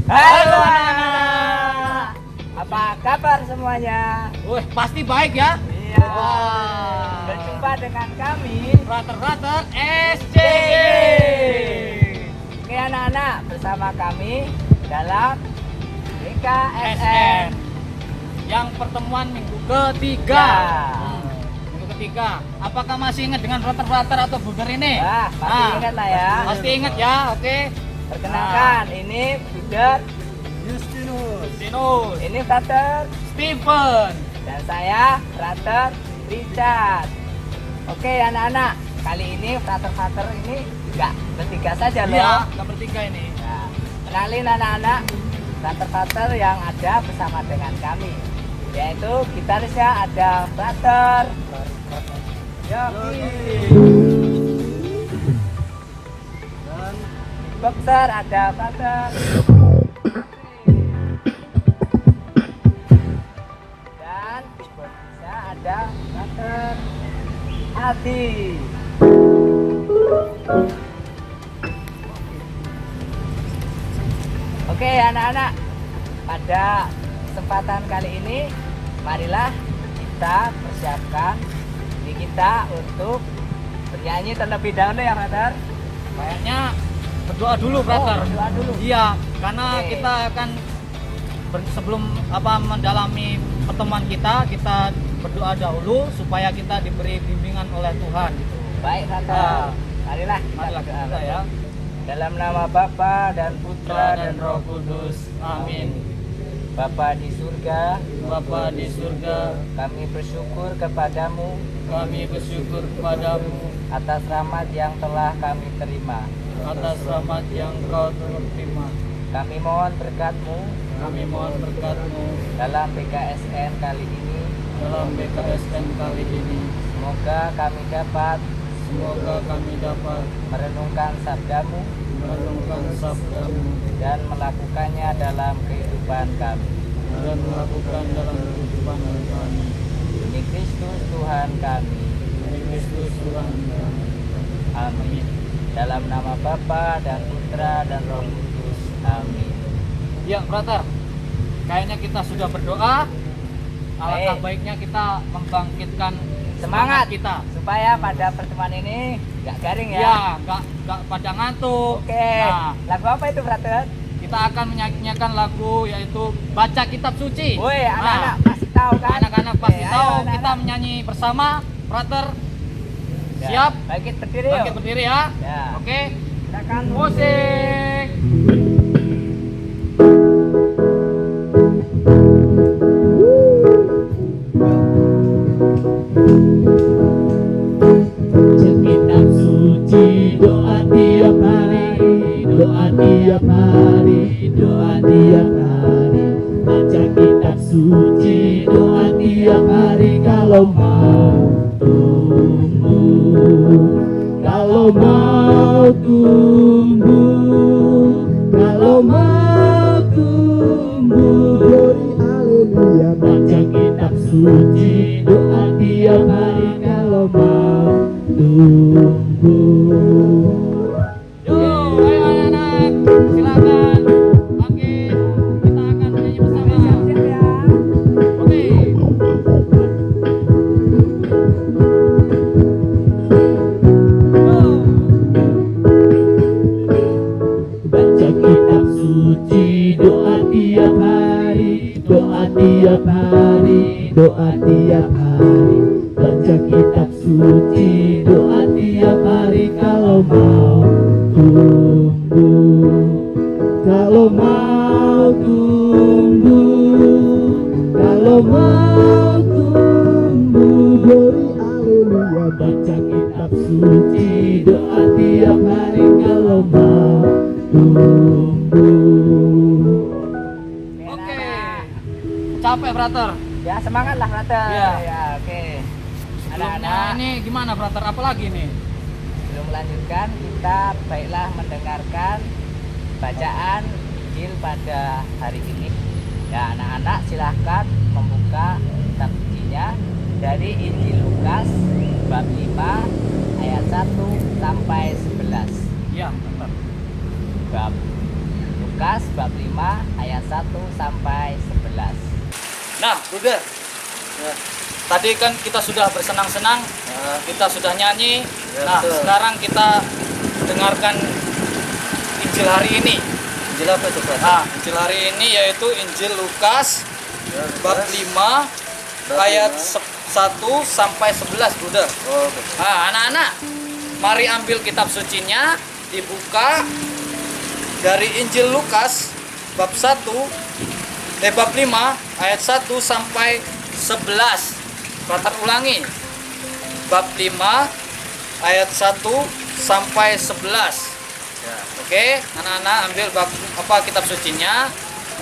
Halo anak-anak, apa kabar semuanya? Wih, pasti baik ya. Iya. Wah. Berjumpa dengan kami Brother SCG. Oke anak-anak, bersama kami dalam BKSN. SN. Yang pertemuan minggu ketiga. Ya. Minggu ketiga. Apakah masih ingat dengan brother atau Buder ini? Wah, pasti ingat lah ya. Pasti ingat ya, oke. Perkenalkan, ini Buder, Justinus, ini Frater, Steven, dan saya Frater Richard. Oke anak-anak, kali ini Frater ini nggak bertiga saja loh. Iya, nggak bertiga ini. Nah, kenalin anak-anak Frater yang ada bersama dengan kami, yaitu gitarisnya ada Frater Yogi, dan boxer ada Frater, dan keyboardisnya ada Frater Adi. Oke anak-anak, pada kesempatan kali ini marilah kita persiapkan diri kita untuk bernyanyi terlebih dahulu ya Brother. Kayaknya berdoa dulu, brother. Berdoa dulu. Iya, karena Oke. kita akan sebelum mendalami pertemuan kita berdoa dahulu supaya kita diberi bimbingan oleh Tuhan. Gitu. Baik Brother, Ah. marilah kita Marilah berdoa. kita ya. Dalam nama Bapa dan Putra dan Roh Kudus. Amin. Bapa di surga, Bapa di surga, kami bersyukur kepadamu kami bersyukur kepadamu atas rahmat yang telah kami terima. atas rahmat yang kau terima. Kami mohon berkat-Mu Kami mohon berkat-Mu dalam BKSN kali ini. dalam BKSN kali ini. Semoga kami dapat Semoga kami dapat merenungkan sabda-Mu merenungkan sabda-Mu dan melakukannya dalam kehidupan kami. dan melakukan dalam kehidupan kami. Demi Kristus Tuhan kami. Demi Kristus Tuhan kami. Amin. Dalam nama Bapa dan Putra dan Roh Kudus. Amin. Ya, brother. Kayaknya kita sudah berdoa. Alangkah Baik. baiknya kita membangkitkan Semangat kita. supaya pada pertemuan ini nggak garing ya. Ya, nggak pada ngantuk. Oke. Nah, Lagu apa itu, Brother? kita akan menyanyikan lagu yaitu baca kitab suci. Woi, Nah, anak-anak pasti tahu kan? anak-anak pasti Oke, ayo, tahu. anak-anak. Kita menyanyi bersama, brother. Ya, Siap? Bangkit berdiri yuk. Bangkit berdiri ya. Ya. Oke. Silakan Musik. Kitab suci, doa tiap hari, doa tiap hari, doa tiap hari. Baca kitab suci, doa tiap hari kalau mau tumbuh, kalau mau tumbuh, kalau mau tumbuh. Glory haleluya. Baca kitab suci, doa tiap hari kalau mau tumbuh. Yuk, ayo anak-anak, silakan bangkit. Kita akan menyanyi bersama. siap-siap ya. Oke. Yuk. Baca kitab suci, doa tiap hari, doa tiap hari, doa tiap hari. Baca kitab suci, doa tiap hari kalau mau tumbuh, kalau mau tumbuh, kalau mau tumbuh. Glory haleluya. Baca kitab suci, doa tiap hari kalau mau tumbuh. Oke. anak-anak. Capek, brother. Ya, semangat lah, Brother. Iya. Ya, oke. Sebelumnya Anak-anak, ini gimana, brother? Apa lagi nih? sebelum melanjutkan, kita baiklah mendengarkan bacaan Injil pada hari ini. Ya, anak-anak silahkan membuka kitab sucinya dari Injil Lukas bab 5 ayat 1 sampai 11. Iya, brother. Bab Lukas bab 5 ayat 1 sampai 11. Nah, Bruder, tadi kan kita sudah bersenang-senang, kita sudah nyanyi. Nah, betul. sekarang kita dengarkan Injil hari ini. Injil apa itu, Pak? Nah, Injil hari ini yaitu Injil Lukas bab 5 ayat 1 sampai 11, Bruder. Oh, betul. Nah, anak-anak, mari ambil kitab sucinya, dibuka dari Injil Lukas bab 5 ayat 1 sampai 11. Frater ulangi. Bab 5 ayat 1 sampai 11. Ya. Oke, anak-anak ambil kitab sucinya.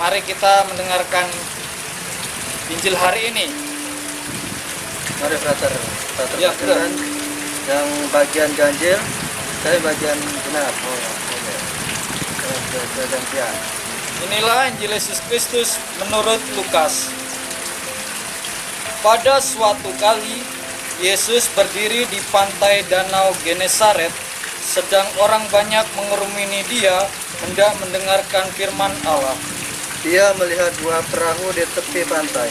Mari kita mendengarkan Injil hari ini. Mari Frater Ya, bacakan yang bagian ganjil, saya bagian genap. Oh, oke. Gantian. Inilah Injil Yesus Kristus menurut Lukas. Pada suatu kali, Yesus berdiri di pantai Danau Genesaret, sedang orang banyak mengerumuni dia hendak mendengarkan firman Allah. Dia melihat dua perahu di tepi pantai.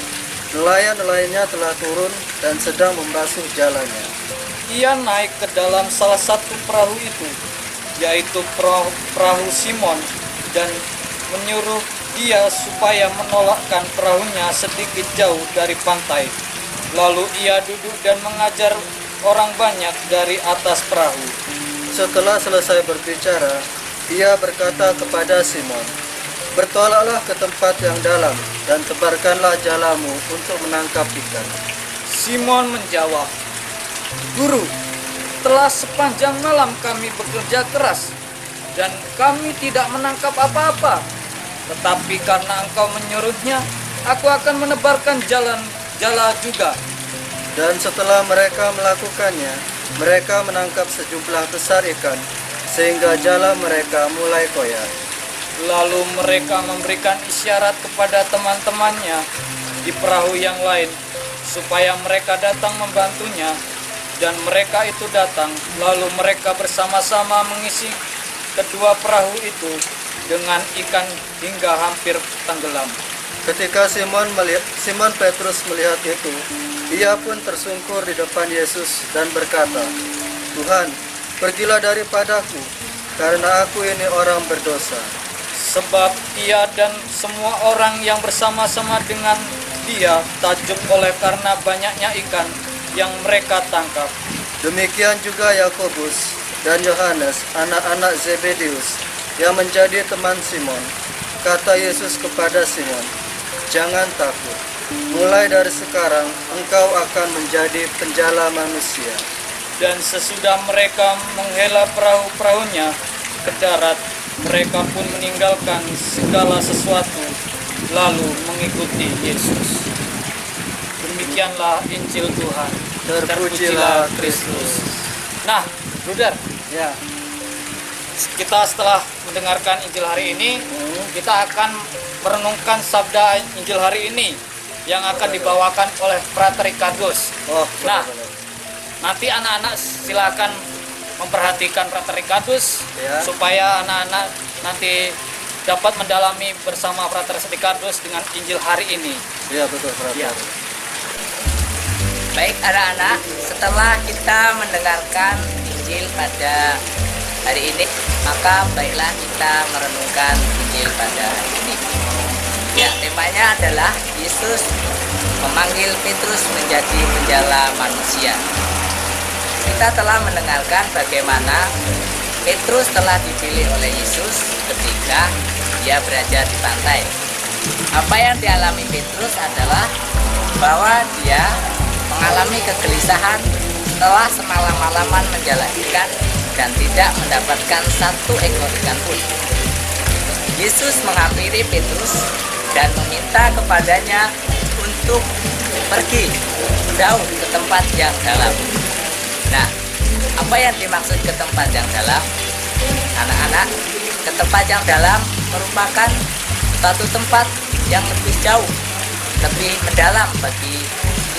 Nelayan-nelayannya telah turun dan sedang membasuh jalannya. Ia naik ke dalam salah satu perahu itu, yaitu perahu Simon, dan menyuruh dia supaya menolakkan perahunya sedikit jauh dari pantai. Lalu ia duduk dan mengajar orang banyak dari atas perahu. Setelah selesai berbicara, dia berkata kepada Simon, "Bertolaklah ke tempat yang dalam dan tebarkanlah jalamu untuk menangkap ikan." Simon menjawab, "Guru, telah sepanjang malam kami bekerja keras dan kami tidak menangkap apa-apa. Tetapi karena engkau menyuruhnya, aku akan menebarkan jala juga." Dan setelah mereka melakukannya, mereka menangkap sejumlah besar ikan, sehingga jala mereka mulai koyak. Lalu mereka memberikan isyarat kepada teman-temannya di perahu yang lain, supaya mereka datang membantunya. Dan mereka itu datang, lalu mereka bersama-sama mengisi kedua perahu itu dengan ikan hingga hampir tenggelam. Ketika Simon Petrus melihat itu, ia pun tersungkur di depan Yesus dan berkata, "Tuhan, pergilah daripadaku, karena aku ini orang berdosa." Sebab ia dan semua orang yang bersama-sama dengan dia takjub oleh karena banyaknya ikan yang mereka tangkap. Demikian juga Yakobus dan Yohanes, anak-anak Zebedeus, yang menjadi teman Simon. Kata Yesus kepada Simon, "Jangan takut. Mulai dari sekarang engkau akan menjadi penjala manusia." Dan sesudah mereka menghela perahu-perahunya ke darat, mereka pun meninggalkan segala sesuatu lalu mengikuti Yesus. Demikianlah Injil Tuhan. Terpujilah Kristus. Nah, Bruder, Ya, kita setelah mendengarkan Injil hari ini, kita akan merenungkan sabda Injil hari ini yang akan dibawakan oleh Frater Ricardos. oh, Nah, boleh. nanti anak-anak silakan memperhatikan Frater Ricardos, Ya. supaya anak-anak nanti dapat mendalami bersama Frater Ricardos dengan Injil hari ini. Ya, betul, Frater. Ya. Baik anak-anak, setelah kita mendengarkan Injil pada hari ini, maka baiklah kita merenungkan Injil pada hari ini. Ya, temanya adalah Yesus memanggil Petrus menjadi penjala manusia. Kita telah mendengarkan bagaimana Petrus telah dipilih oleh Yesus ketika dia berada di pantai. Apa yang dialami Petrus adalah bahwa dia mengalami kegelisahan setelah semalam-malaman menjala ikan dan tidak mendapatkan satu ekor ikan pun. Yesus menghampiri Petrus dan meminta kepadanya untuk pergi jauh ke tempat yang dalam. Nah, apa yang dimaksud ke tempat yang dalam? Anak-anak, ke tempat yang dalam merupakan satu tempat yang lebih jauh, lebih mendalam bagi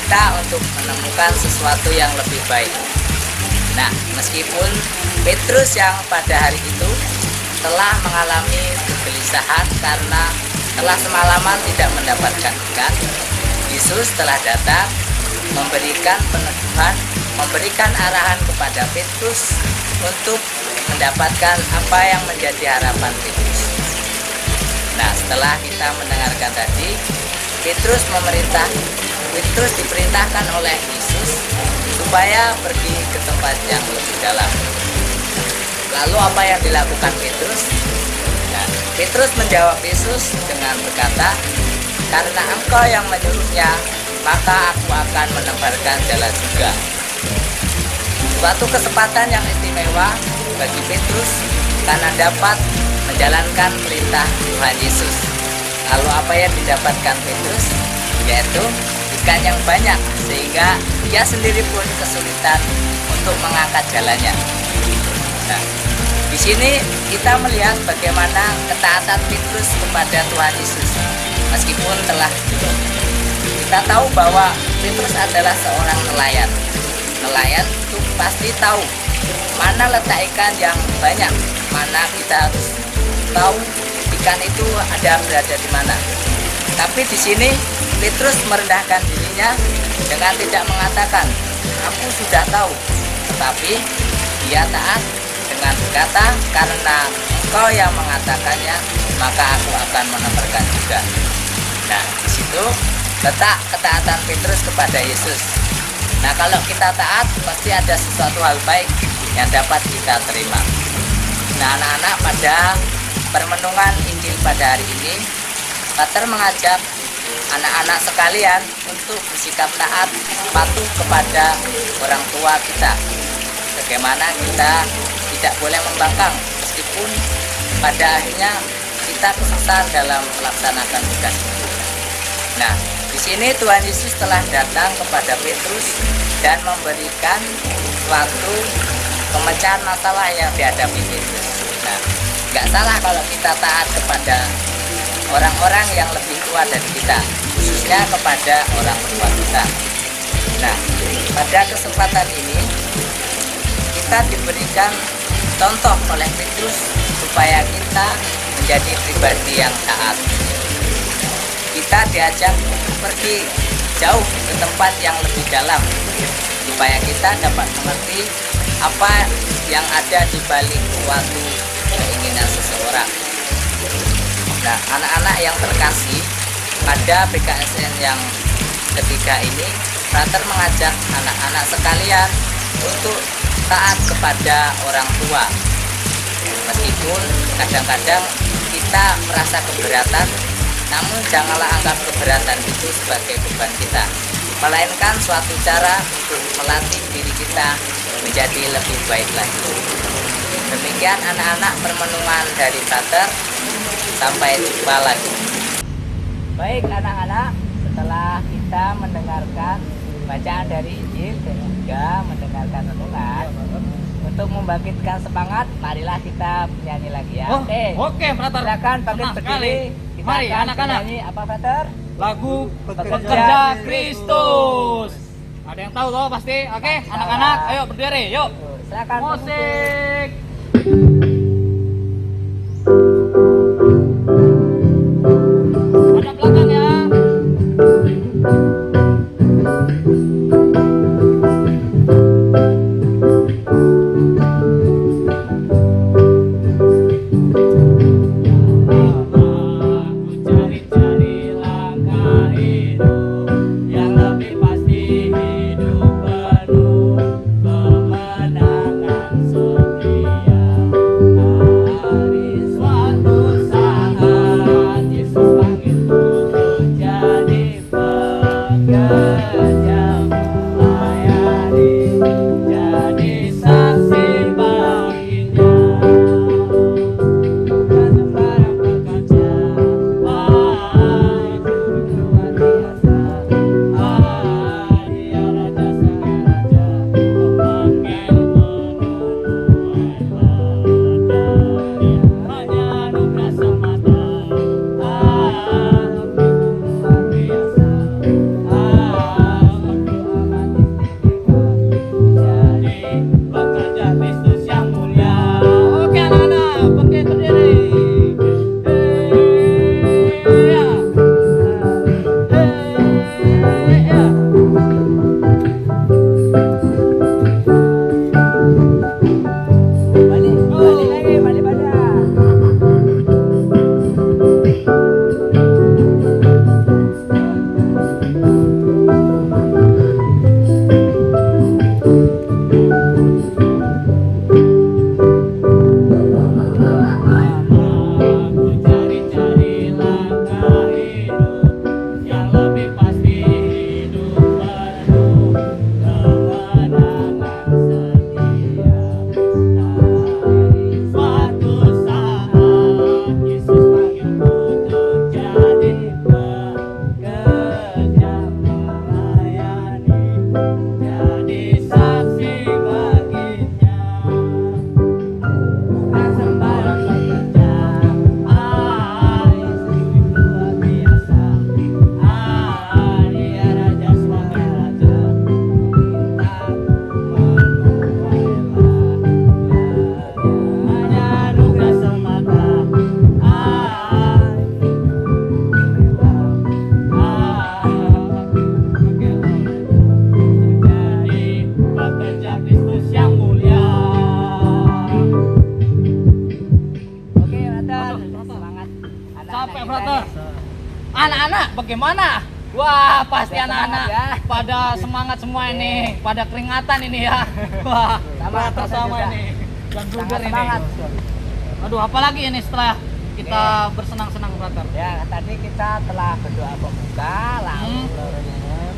kita untuk menemukan sesuatu yang lebih baik. Nah, meskipun Petrus yang pada hari itu telah mengalami kegelisahan karena telah semalaman tidak mendapatkan ikan, Yesus telah datang memberikan peneguhan, memberikan arahan kepada Petrus untuk mendapatkan apa yang menjadi harapan Petrus. Nah, setelah kita mendengarkan tadi, Petrus diperintahkan oleh Yesus supaya pergi ke tempat yang lebih dalam. Lalu apa yang dilakukan Petrus? Nah, Petrus menjawab Yesus dengan berkata, "Karena Engkau yang menyuruhnya, maka aku akan menebarkan jala juga." Suatu kesempatan yang istimewa bagi Petrus karena dapat menjalankan perintah Tuhan Yesus. Lalu apa yang didapatkan Petrus? Yaitu ikan yang banyak, sehingga ia sendiri pun kesulitan untuk mengangkat jalannya. Nah, di sini kita melihat bagaimana ketaatan Petrus kepada Tuhan Yesus meskipun telah hidup. Kita tahu bahwa Petrus adalah seorang nelayan. Nelayan itu pasti tahu mana letak ikan yang banyak, mana kita harus tahu ikan itu berada di mana. Tapi di sini Petrus merendahkan dirinya dengan tidak mengatakan, "Aku sudah tahu," tetapi dia taat dengan berkata, "Karena Engkau yang mengatakannya, maka aku akan menebarkan juga." Nah, di situ letak ketaatan Petrus kepada Yesus. Nah, kalau kita taat, pasti ada sesuatu hal baik yang dapat kita terima. Nah, anak-anak, pada permenungan Injil pada hari ini, Pater mengajak anak-anak sekalian untuk bersikap taat, patuh kepada orang tua kita. Bagaimana kita tidak boleh membangkang, meskipun pada akhirnya kita kesasar dalam melaksanakan tugas itu. Nah, di sini Tuhan Yesus telah datang kepada Petrus dan memberikan suatu pemecahan masalah yang dihadapi Petrus. Nah, nggak salah kalau kita taat kepada orang-orang yang lebih tua dari kita, khususnya kepada orang tua kita. Nah, pada kesempatan ini kita diberikan contoh oleh Petrus supaya kita menjadi pribadi yang taat. Kita diajak untuk pergi jauh ke tempat yang lebih dalam supaya kita dapat mengerti apa yang ada di balik suatu keinginan seseorang. Nah, anak-anak yang terkasih, pada PKSN yang ketiga ini, Frater mengajak anak-anak sekalian untuk taat kepada orang tua. Meskipun kadang-kadang kita merasa keberatan, namun janganlah anggap keberatan itu sebagai beban kita, melainkan suatu cara untuk melatih diri kita menjadi lebih baik lagi. Demikian anak-anak permenungan dari Frater. Sampai jumpa lagi. Baik anak-anak, setelah kita mendengarkan bacaan dari Injil dan juga mendengarkan renungan, untuk membangkitkan semangat, marilah kita bernyanyi lagi ya. Oke, Frater. Silakan bangkit Senang berdiri. sekali. Kita Mari, akan anak-anak. bernyanyi apa, Frater? Lagu Pekerja Pekerja Kristus. Ada yang tahu toh pasti? Oke, anak-anak, ayo berdiri, yuk. Silakan Musik. Ada belakang ya. Cari-cari langkah hidup yang lebih pasti, hidup penuh kemenangan setia. Capek, brother. Anak-anak bagaimana? Wah, pasti Ya, anak-anak semangat ya. pada semangat semua ini, pada keringatan ini ya. Wah, brother sama juga. ini. Dan Sangat Blunder ini. semangat. Aduh, apalagi ini setelah kita bersenang-senang, brother. Ya, tadi kita telah berdoa pembuka, lalu renungan,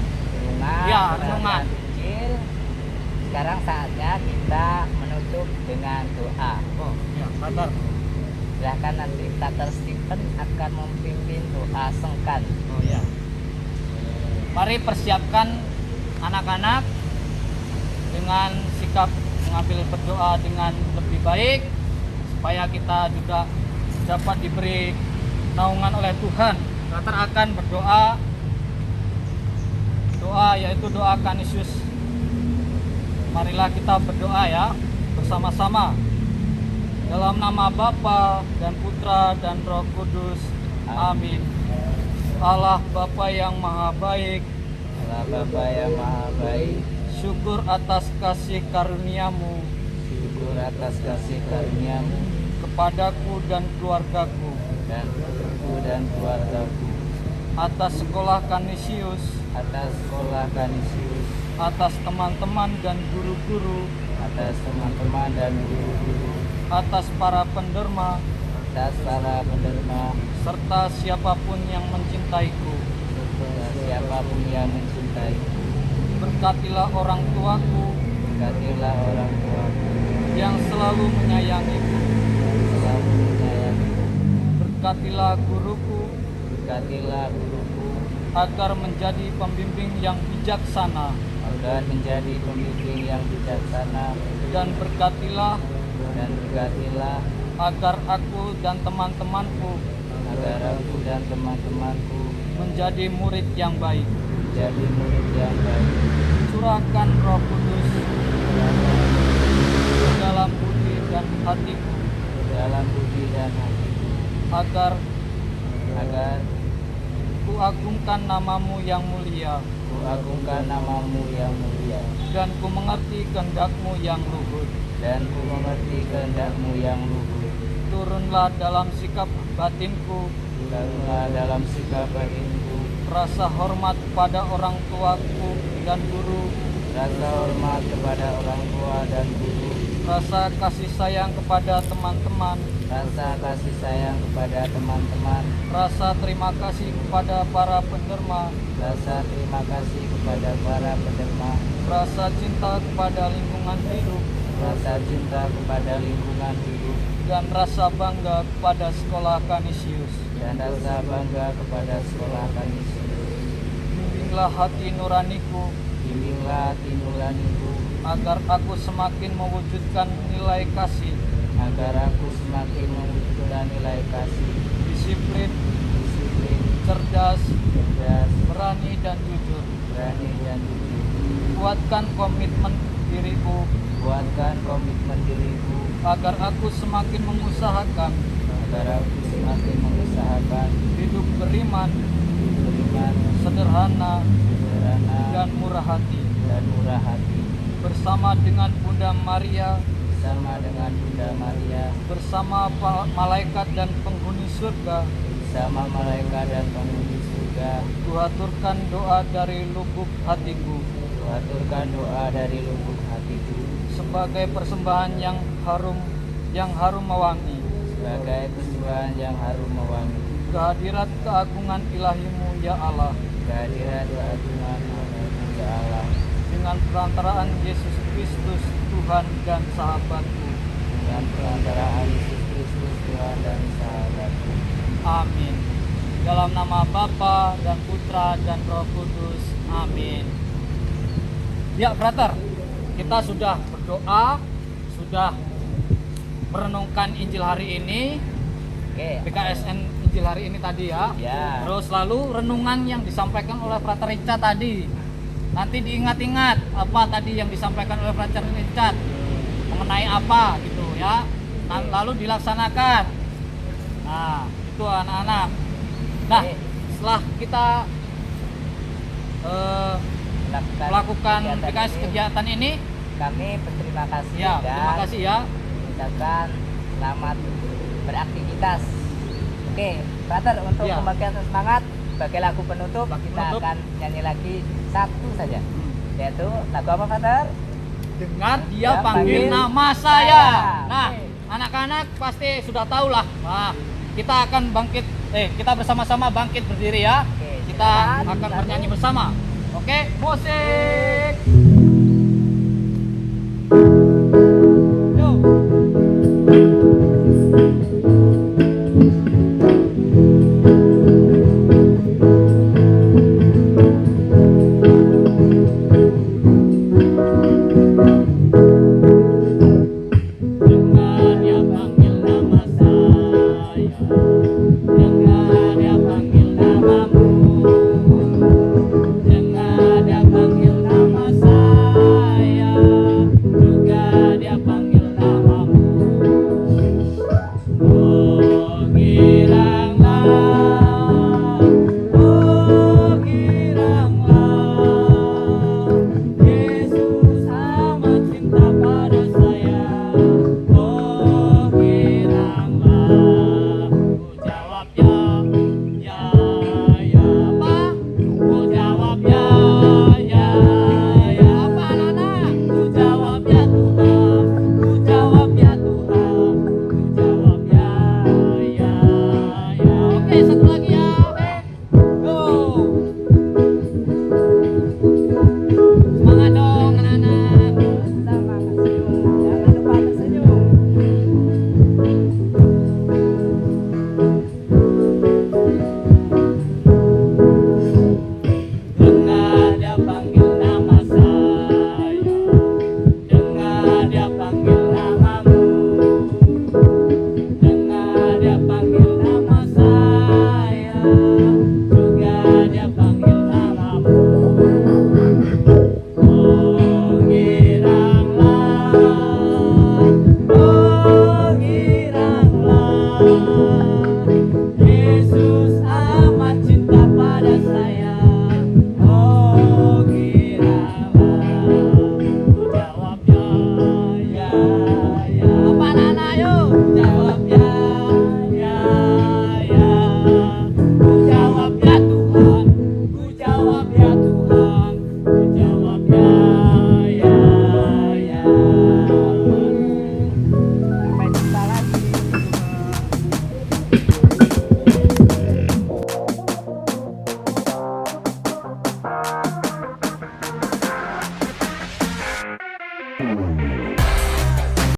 Ya, renungan. Injil. Sekarang saatnya kita menutup dengan doa. Oh, ya, brother. Silahkan nanti Tater Stephen akan memimpin doa sengkan. Oh ya. Mari persiapkan anak-anak dengan sikap mengambil berdoa dengan lebih baik supaya kita juga dapat diberi naungan oleh Tuhan. Kita akan berdoa yaitu doa Kanisius. Marilah kita berdoa ya bersama-sama. Dalam nama Bapa dan Putra dan Roh Kudus. Amin. Allah Bapa yang Maha Baik, Allah Bapa yang Maha Baik, syukur atas kasih karuniamu syukur atas kasih karuniamu kepadaku dan keluargaku, dan untukku dan keluargaku, atas sekolah Kanisius, atas sekolah Kanisius, atas teman-teman dan guru-guru, atas teman-teman dan guru-guru, atas para penderma, atas para penderma, serta siapapun yang mencintaiku. dan siapapun yang mencintaiku. Berkatilah orang tuaku Berkatilah orang tuaku yang selalu menyayangiku. yang selalu menyayangiku. Berkatilah guruku Berkatilah guruku agar menjadi pembimbing yang bijaksana. agar menjadi pembimbing yang bijaksana, Dan berkatilah dan berkatilah agar aku dan teman-temanku agar aku dan teman-temanku menjadi murid yang baik. menjadi murid yang baik. Curahkan Roh Kudus ke dalam budi dan hatiku Dalam budi dan hatiku, agar agar kuagungkan namamu yang mulia kuagungkan namamu yang mulia, dan ku mengerti kehendakmu yang luhur. dan ku mengerti kehendakmu yang luhur. Turunlah dalam sikap batinku Turunlah dalam sikap batinku, rasa hormat pada orang tuaku dan guru, rasa hormat kepada orang tua dan guru, rasa kasih sayang kepada teman-teman, rasa kasih sayang kepada teman-teman, rasa terima kasih kepada para penderma, rasa terima kasih kepada para penderma, rasa cinta kepada lingkungan hidup, rasa cinta kepada lingkungan hidup, dan rasa bangga kepada sekolah Kanisius. dan rasa bangga kepada sekolah Kanisius. Bimbinglah hati nuraniku Bimbinglah hati nuraniku, agar aku semakin mewujudkan nilai kasih, agar aku semakin mewujudkan nilai kasih, disiplin, disiplin, cerdas, cerdas, berani dan jujur. berani dan jujur. Kuatkan komitmen diriku Kuatkan komitmen diriku, agar aku semakin mengusahakan agar aku semakin mengusahakan hidup beriman, beriman, sederhana, sederhana, dan murah hati. dan murah hati, Bersama dengan Bunda Maria, bersama dengan Bunda Maria, bersama malaikat dan penghuni surga, bersama malaikat dan penghuni surga. kuhaturkan doa dari lubuk hatiku Kuaturkan doa dari lubuk hatiku, sebagai persembahan yang harum mewangi sebagai persembahan yang harum mewangi, kehadirat keagungan ilahimu ya Allah, kehadiran keagungan Allahmu ya Allah, dengan perantaraan Yesus Kristus Tuhan dan sahabatku. dengan perantaraan Yesus Kristus Tuhan dan sahabatku. Amin. Dalam nama Bapa dan Putra dan Roh Kudus. Amin. Ya, brother, kita sudah berdoa, sudah merenungkan Injil hari ini, Oke. BKSN Injil hari ini tadi ya. Ya. Terus lalu renungan yang disampaikan oleh Frater Richard tadi. Nanti diingat-ingat apa tadi yang disampaikan oleh Frater Richard mengenai apa gitu ya. Lalu dilaksanakan. Nah, itu anak-anak. Nah, Oke. setelah kita melakukan BKS ini, kegiatan ini, kami berterima kasih ya dan terima kasih ya. mengucapkan selamat beraktivitas. Oke, Brother, untuk Iya. pembagian semangat sebagai lagu penutup Lagu kita penutup. akan nyanyi lagi satu saja, yaitu lagu apa, Brother? Dengar dia Dia panggil panggil nama saya. saya. Nah, Oke. anak-anak pasti sudah tahu lah. Nah, kita akan bangkit, kita bersama-sama bangkit berdiri ya. Oke, Kita silakan. akan Satu. bernyanyi bersama. Oke, musik.